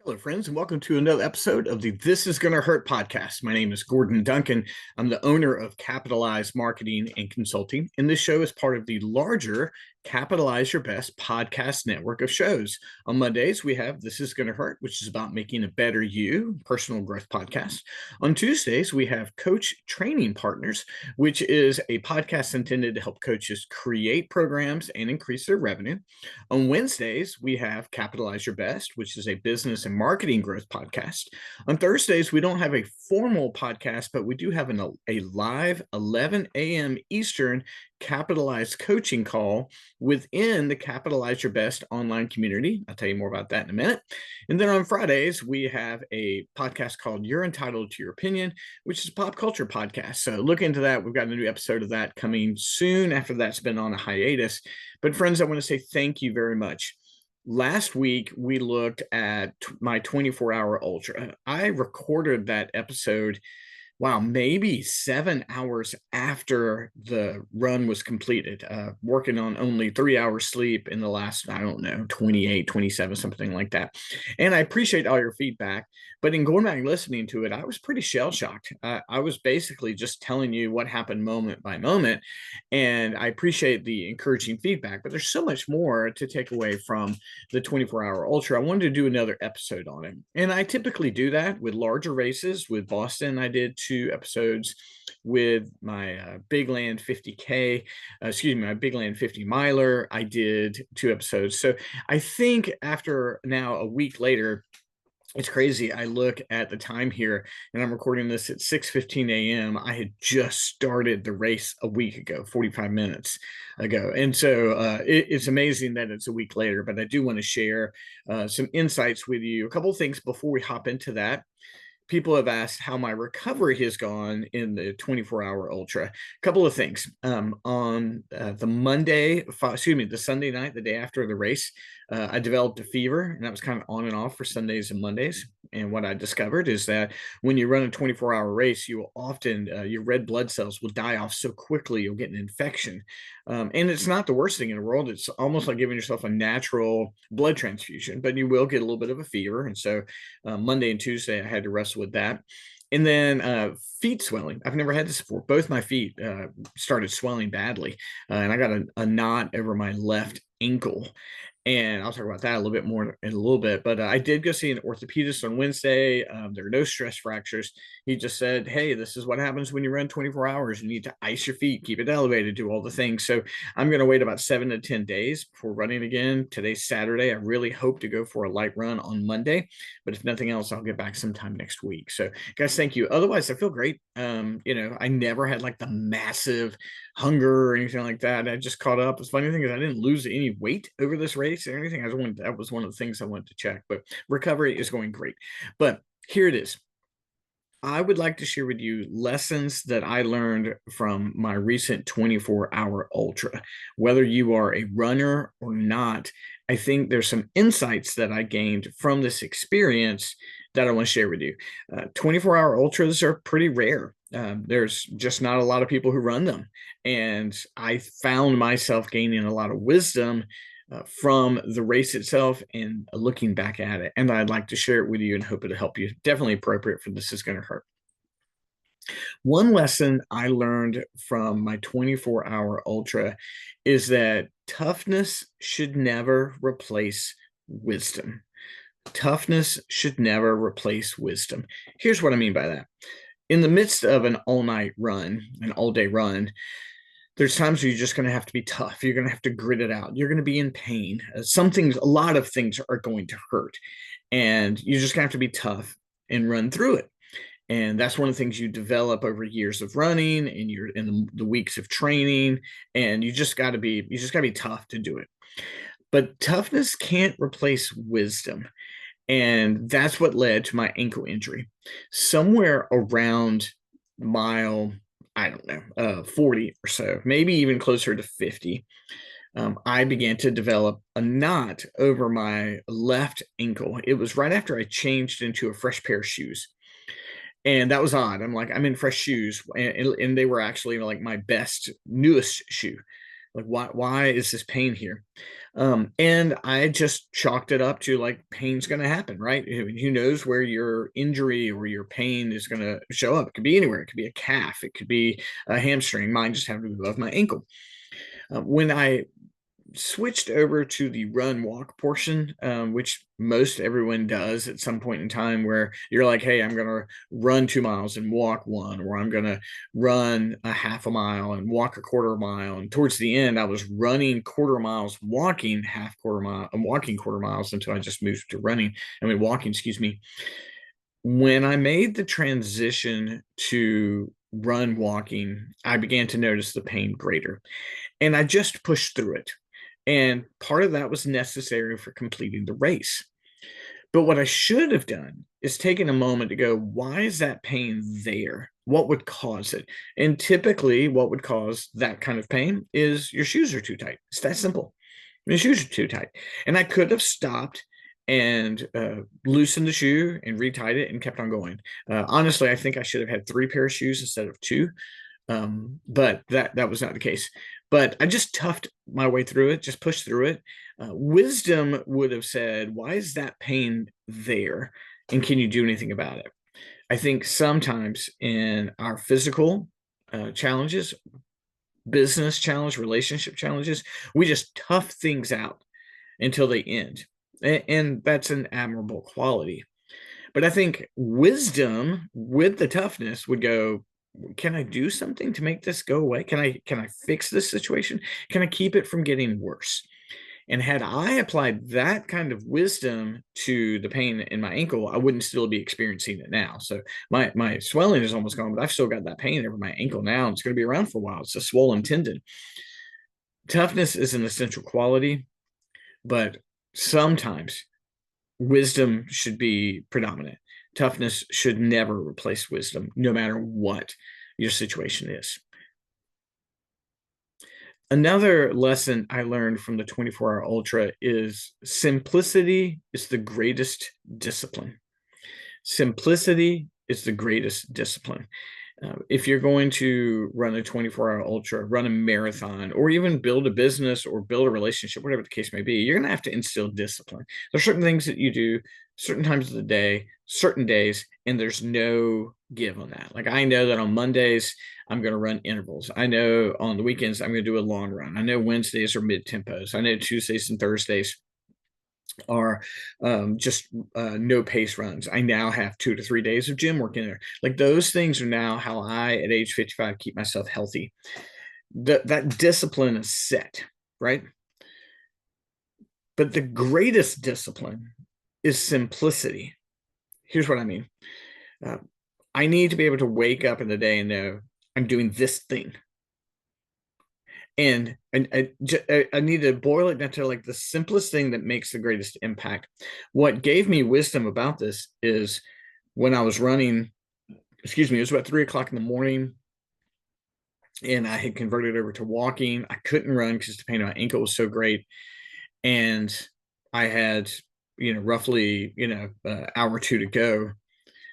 Hello, friends, and welcome to another episode of the This Is Gonna Hurt podcast. My name is Gordon Duncan. I'm the owner of Capitalize Marketing and Consulting, and this show is part of the larger Capitalize Your Best podcast network of shows. On Mondays, we have This Is Gonna Hurt, which is about making a better you, personal growth podcast. On Tuesdays, we have Coach Training Partners, which is a podcast intended to help coaches create programs and increase their revenue. On Wednesdays, we have Capitalize Your Best, which is a business and marketing growth podcast. On Thursdays, we don't have a formal podcast, but we do have a live 11 a.m. Eastern Capitalize coaching call within the Capitalize Your Best online community. I'll tell you more about that in a minute. And then on Fridays, we have a podcast called You're Entitled to Your Opinion, which is a pop culture podcast. So look into that. We've got a new episode of that coming soon after that's been on a hiatus. But friends, I want to say thank you very much. Last week, we looked at my 24-hour ultra. I recorded that episode, maybe 7 hours after the run was completed, working on only 3 hours sleep in the last, 28, 27, something like that. And I appreciate all your feedback. But in going back and listening to it, I was pretty shell-shocked. I was basically just telling you what happened moment by moment. And I appreciate the encouraging feedback. But there's so much more to take away from the 24-hour ultra. I wanted to do another episode on it. And I typically do that with larger races. With Boston, I did 2 episodes. With my Big Land 50K, my Big Land 50 miler, I did 2 episodes. So I think after now a week later, it's crazy. I look at the time here, and I'm recording this at 6:15 a.m. I had just started the race a week ago, 45 minutes ago. And so it's amazing that it's a week later, but I do want to share some insights with you. A couple of things before we hop into that. People have asked how my recovery has gone in the 24-hour ultra. A couple of things. On the Sunday night, the day after the race, I developed a fever, and that was kind of on and off for Sundays and Mondays. And what I discovered is that when you run a 24-hour race, you will often, your red blood cells will die off so quickly, you'll get an infection. And it's not the worst thing in the world. It's almost like giving yourself a natural blood transfusion, but you will get a little bit of a fever. And so Monday and Tuesday, I had to wrestle with that. And then feet swelling. I've never had this before. Both my feet started swelling badly. And I got a knot over my left ankle. And I'll talk about that a little bit more in a little bit. But I did go see an orthopedist on Wednesday. There are no stress fractures. He just said, hey, this is what happens when you run 24 hours. You need to ice your feet, keep it elevated, do all the things. So I'm going to wait about 7 to 10 days before running again. Today's Saturday. I really hope to go for a light run on Monday. But if nothing else, I'll get back sometime next week. So guys, thank you. Otherwise, I feel great. I never had like the massive hunger or anything like that. I just caught up. The funny thing is I didn't lose any weight over this race or anything. That was one of the things I wanted to check, but recovery is going great. But here it is. I would like to share with you lessons that I learned from my recent 24-hour ultra. Whether you are a runner or not, I think there's some insights that I gained from this experience that I want to share with you. 24-hour ultras are pretty rare. There's just not a lot of people who run them. And I found myself gaining a lot of wisdom from the race itself and looking back at it. And I'd like to share it with you and hope it'll help you. Definitely appropriate for This Is Gonna Hurt. One lesson I learned from my 24-hour ultra is that toughness should never replace wisdom. Toughness should never replace wisdom. Here's what I mean by that. In the midst of an all-night run, an all-day run, there's times where you're just going to have to be tough. You're going to have to grit it out. You're going to be in pain. A lot of things are going to hurt. And you're just going to have to be tough and run through it. And that's one of the things you develop over years of running and you're in the weeks of training. And you just got to be tough to do it. But toughness can't replace wisdom. And that's what led to my ankle injury. Somewhere around mile, 40 or so, maybe even closer to 50, I began to develop a knot over my left ankle. It was right after I changed into a fresh pair of shoes. And that was odd. I'm in fresh shoes, and they were actually like my best, newest shoe. Like, why is this pain here? And I just chalked it up to like pain's going to happen, right? Who knows where your injury or your pain is going to show up? It could be anywhere. It could be a calf. It could be a hamstring. Mine just happened to be above my ankle. When I switched over to the run walk portion, which most everyone does at some point in time, where you're like, hey, I'm going to run 2 miles and walk one, or I'm going to run a half a mile and walk a quarter mile. And towards the end, I was running quarter miles, walking half quarter mile, and walking quarter miles until I just moved to walking, excuse me. When I made the transition to run walking, I began to notice the pain greater, and I just pushed through it. And part of that was necessary for completing the race. But what I should have done is taken a moment to go, why is that pain there? What would cause it? And typically, what would cause that kind of pain is your shoes are too tight. It's that simple. My shoes are too tight. And I could have stopped and loosened the shoe and retied it and kept on going. Honestly, I think I should have had 3 pair of shoes instead of 2. But that was not the case. But I just toughed my way through it, just pushed through it. Wisdom would have said, why is that pain there? And can you do anything about it? I think sometimes in our physical challenges, business challenge, relationship challenges, we just tough things out until they end. And that's an admirable quality. But I think wisdom with the toughness would go, can I do something to make this go away? Can I fix this situation? Can I keep it from getting worse? And had I applied that kind of wisdom to the pain in my ankle, I wouldn't still be experiencing it now. So my swelling is almost gone, but I've still got that pain over my ankle now. And it's going to be around for a while. It's a swollen tendon. Toughness is an essential quality, but sometimes wisdom should be predominant. Toughness should never replace wisdom, no matter what your situation is. Another lesson I learned from the 24-hour ultra is simplicity is the greatest discipline. Simplicity is the greatest discipline. If you're going to run a 24-hour ultra, run a marathon, or even build a business or build a relationship, whatever the case may be, you're going to have to instill discipline. There's certain things that you do certain times of the day, certain days, and there's no give on that. Like I know that on Mondays, I'm going to run intervals. I know on the weekends, I'm going to do a long run. I know Wednesdays are mid tempos. I know Tuesdays and Thursdays are just no pace runs. I now have 2 to 3 days of gym work in there. Like those things are now how I, at age 55, keep myself healthy. That discipline is set, right? But the greatest discipline is simplicity. Here's what I mean. I need to be able to wake up in the day and know I'm doing this thing. And I need to boil it down to like the simplest thing that makes the greatest impact. What gave me wisdom about this is when I was running, it was about 3 o'clock in the morning, and I had converted over to walking. I couldn't run because the pain in my ankle was so great. And I had, roughly, hour or two to go.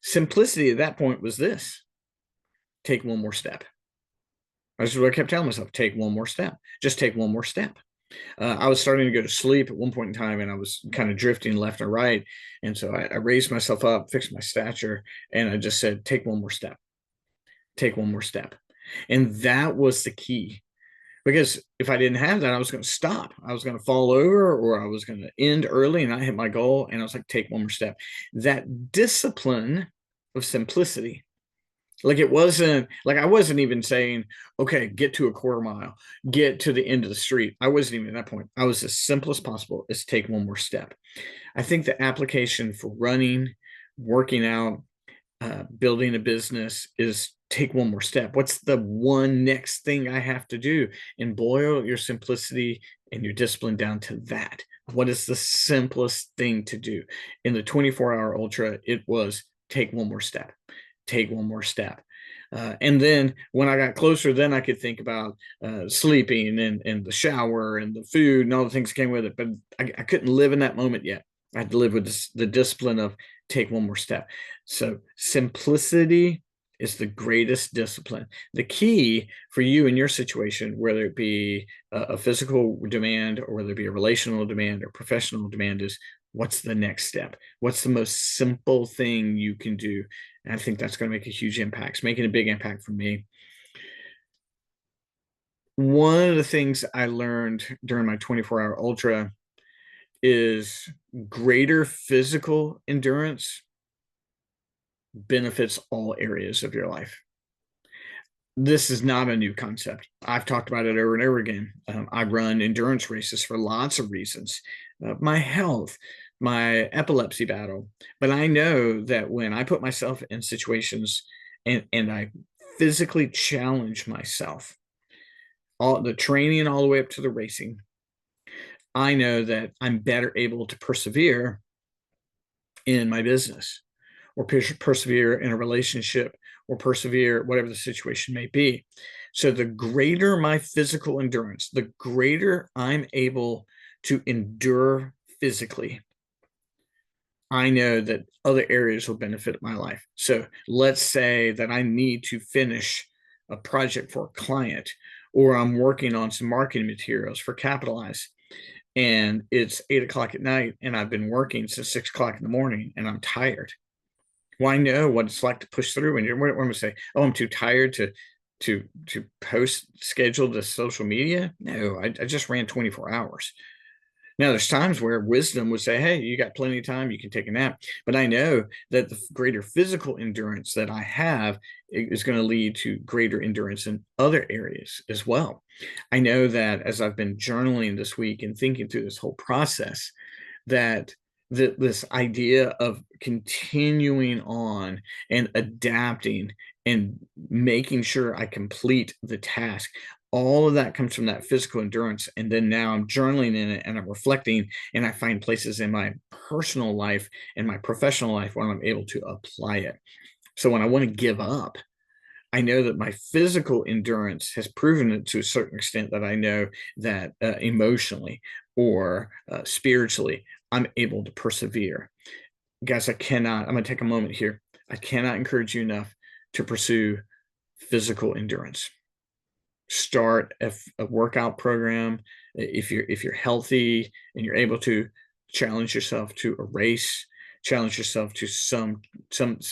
Simplicity at that point was this: take one more step. That's what I kept telling myself. Take one more step. Just take one more step. I was starting to go to sleep at one point in time, and I was kind of drifting left and right. And so I raised myself up, fixed my stature, and I just said, take one more step. Take one more step. And that was the key. Because if I didn't have that, I was going to stop. I was going to fall over, or I was going to end early and not hit my goal. And I was like, take one more step. That discipline of simplicity. Like it wasn't like I wasn't even saying, okay, get to a quarter mile, get to the end of the street. I wasn't even at that point. I was as simple as possible as take one more step. I think the application for running, working out, building a business is take one more step. What's the one next thing I have to do? And boil your simplicity and your discipline down to that. What is the simplest thing to do? In the 24-hour ultra, it was take one more step. Take one more step. And then when I got closer, then I could think about sleeping and the shower and the food and all the things that came with it. But I couldn't live in that moment yet. I had to live with the discipline of take one more step. So simplicity is the greatest discipline. The key for you in your situation, whether it be a physical demand or whether it be a relational demand or professional demand, is what's the next step? What's the most simple thing you can do? And I think that's going to make a huge impact. It's making a big impact for me. One of the things I learned during my 24-hour ultra is greater physical endurance benefits all areas of your life. This is not a new concept. I've talked about it over and over again. I run endurance races for lots of reasons. My health, my epilepsy battle. But I know that when I put myself in situations and I physically challenge myself, all the training all the way up to the racing, I know that I'm better able to persevere in my business or persevere in a relationship or persevere, whatever the situation may be. So the greater my physical endurance, the greater I'm able to endure physically, I know that other areas will benefit my life. So let's say that I need to finish a project for a client, or I'm working on some marketing materials for Capitalize, and it's 8 o'clock at night, and I've been working since 6 o'clock in the morning, and I'm tired. Well, I know what it's like to push through. And what I'm going to say, oh, I'm too tired to post schedule the social media. No, I just ran 24 hours. Now, there's times where wisdom would say, hey, you got plenty of time, you can take a nap. But I know that the greater physical endurance that I have is going to lead to greater endurance in other areas as well. I know that as I've been journaling this week and thinking through this whole process, that this idea of continuing on and adapting and making sure I complete the task, all of that comes from that physical endurance. And then now I'm journaling in it and I'm reflecting, and I find places in my personal life and my professional life where I'm able to apply it. So when I want to give up, I know that my physical endurance has proven it to a certain extent that I know that emotionally or spiritually, I'm able to persevere. Guys, I'm going to take a moment here. I cannot encourage you enough to pursue physical endurance. Start a workout program. If you're healthy and you're able to, challenge yourself to a race, challenge yourself to some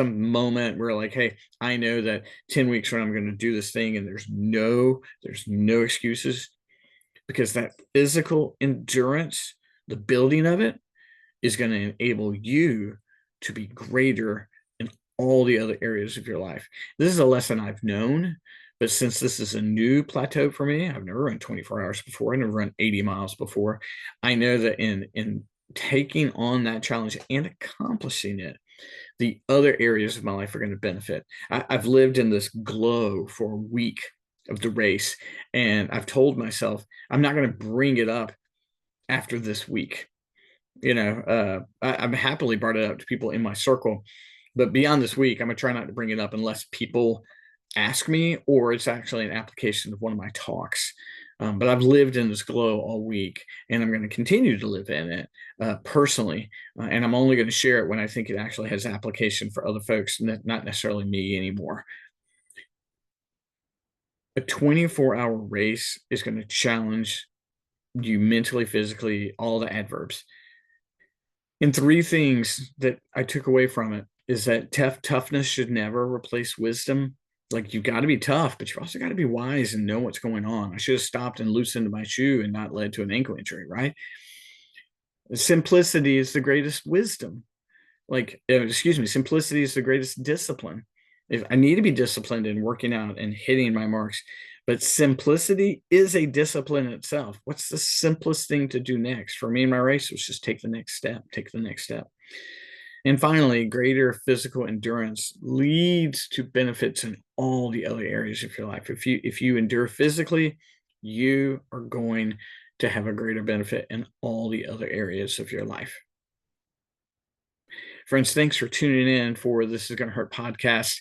moment where, like, hey, I know that 10 weeks from I'm going to do this thing, and there's no excuses, because that physical endurance, the building of it, is going to enable you to be greater in all the other areas of your life. This is a lesson I've known, but since this is a new plateau for me, I've never run 24 hours before. I never run 80 miles before. I know that in taking on that challenge and accomplishing it, the other areas of my life are going to benefit. I've lived in this glow for a week of the race, and I've told myself I'm not going to bring it up after this week. I've happily brought it up to people in my circle, but beyond this week, I'm going to try not to bring it up unless people ask me or it's actually an application of one of my talks. But I've lived in this glow all week, and I'm going to continue to live in it personally. And I'm only going to share it when I think it actually has application for other folks, not necessarily me anymore. A 24-hour race is going to challenge you mentally, physically, all the adverbs. And three things that I took away from it is that toughness should never replace wisdom. Like, you've got to be tough, but you've also got to be wise and know what's going on. I should have stopped and loosened my shoe and not led to an ankle injury, right? Simplicity is the greatest wisdom. Simplicity is the greatest discipline. If I need to be disciplined in working out and hitting my marks, but simplicity is a discipline itself. What's the simplest thing to do next? For me in my race was just take the next step. And finally, greater physical endurance leads to benefits in all the other areas of your life. If you endure physically, you are going to have a greater benefit in all the other areas of your life. Friends, thanks for tuning in for This Is Going to Hurt podcast.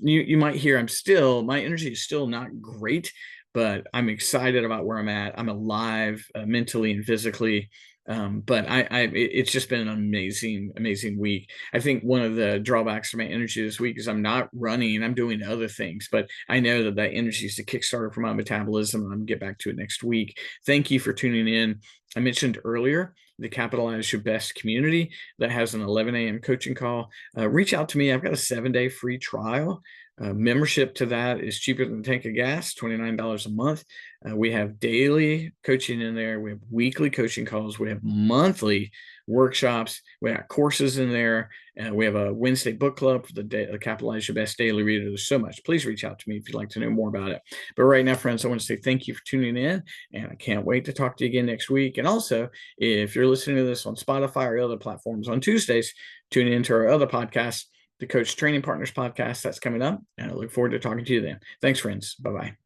You might hear my energy is still not great, but I'm excited about where I'm at. I'm alive mentally and physically. But it's just been an amazing week. I think one of the drawbacks to my energy this week is I'm not running, I'm doing other things, but I know that that energy is the Kickstarter for my metabolism, and I'm gonna get back to it next week. Thank you for tuning in. I mentioned earlier the Capitalize Your Best community that has an 11 a.m. coaching call. Reach out to me. I've got a 7-day free trial. Membership to that is cheaper than a tank of gas, $29 a month. We have daily coaching in there. We have weekly coaching calls. We have monthly workshops. We have courses in there. We have a Wednesday book club for the Capitalize Your Best Daily Reader. There's so much. Please reach out to me if you'd like to know more about it. But right now, friends, I want to say thank you for tuning in, and I can't wait to talk to you again next week. And also, if you're listening to this on Spotify or other platforms on Tuesdays, tune in to our other podcast, the Coach Training Partners podcast. That's coming up, and I look forward to talking to you then. Thanks, friends. Bye-bye.